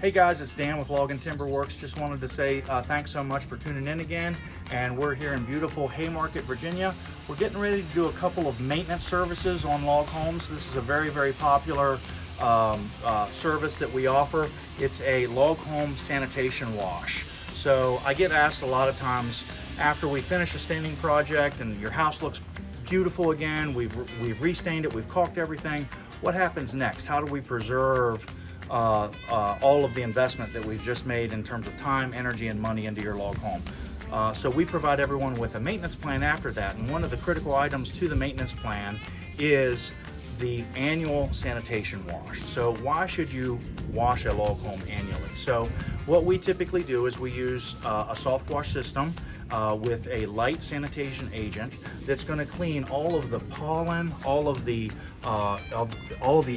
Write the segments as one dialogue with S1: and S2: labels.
S1: Hey guys, it's Dan with Log&Timber Works. Just wanted to say thanks so much for tuning in again. And we're here in beautiful Haymarket, Virginia. We're getting ready to do a couple of maintenance services on log homes. This is a very, very popular service that we offer. It's a log home sanitation wash. So I get asked a lot of times after we finish a staining project and your house looks beautiful again, we've restained it, we've caulked everything, what happens next? How do we preserve all of the investment that we've just made in terms of time, energy, and money into your log home? So we provide everyone with a maintenance plan after that, and one of the critical items to the maintenance plan is the annual sanitation wash. So why should you wash a log home annually? So what we typically do is we use a soft wash system with a light sanitation agent that's going to clean all of the pollen, all of the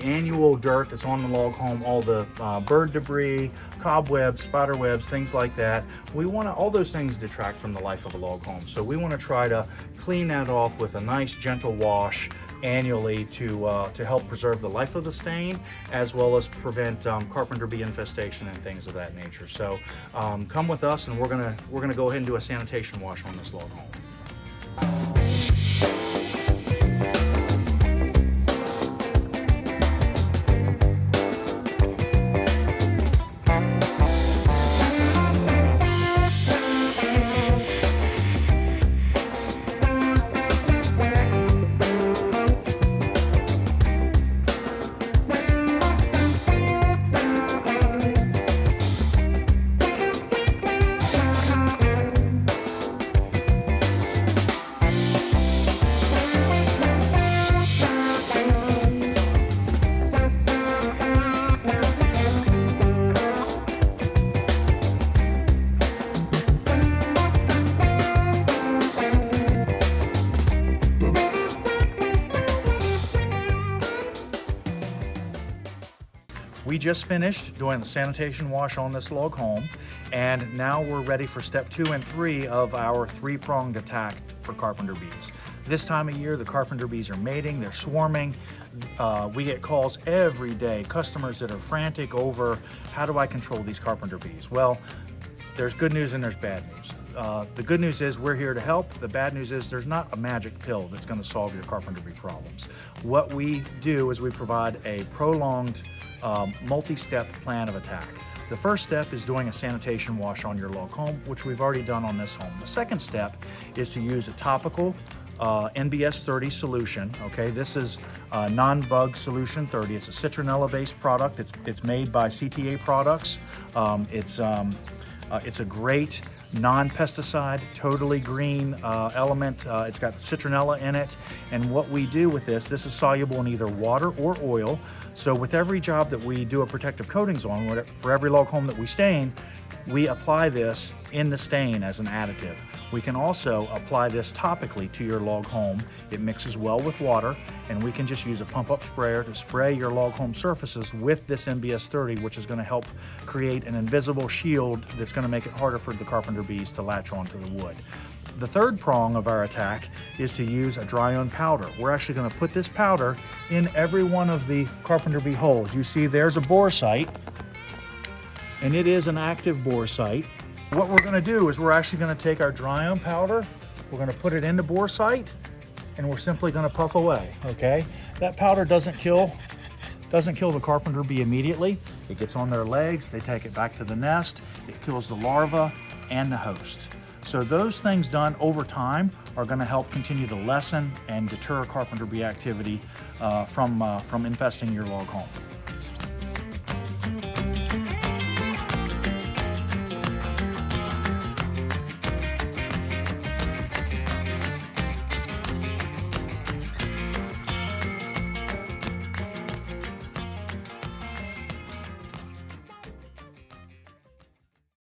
S1: annual dirt that's on the log home, all the bird debris, cobwebs, spider webs, things like that. We want to, all those things detract from the life of a log home. So we want to try to clean that off with a nice gentle wash annually to help preserve the life of the stain, as well as prevent carpenter bee infestation and things of that nature. So come with us, and we're gonna go ahead and do a sanitation wash on this log home. We just finished doing the sanitation wash on this log home, and now we're ready for step 2 and 3 of our 3-pronged attack for carpenter bees. This time of year, the carpenter bees are mating, they're swarming. We get calls every day, customers that are frantic over, how do I control these carpenter bees? Well, there's good news and there's bad news. The good news is we're here to help. The bad news is there's not a magic pill that's going to solve your carpenter bee problems. What we do is we provide a prolonged multi-step plan of attack. The first step is doing a sanitation wash on your log home, which we've already done on this home. The second step is to use a topical NBS 30 solution. Okay, this is non-bug solution 30. It's a citronella-based product. It's made by CTA Products. It's a great non-pesticide, totally green element. It's got citronella in it, and what we do with this is soluble in either water or oil. So with every job that we do a protective coatings on, for every log home that we stain, we apply this in the stain as an additive. We can also apply this topically to your log home. It mixes well with water, and we can just use a pump-up sprayer to spray your log home surfaces with this NBS 30, which is going to help create an invisible shield that's going to make it harder for the carpenter bees to latch onto the wood. The third prong of our attack is to use a dry-on powder. We're actually going to put this powder in every one of the carpenter bee holes. You see there's a bore site, and it is an active bore site. What we're going to do is we're actually going to take our dry-on powder, we're going to put it in the bore site, and we're simply going to puff away, okay? That powder doesn't kill the carpenter bee immediately. It gets on their legs, they take it back to the nest, it kills the larva and the host. So those things done over time are going to help continue to lessen and deter carpenter bee activity from infesting your log home.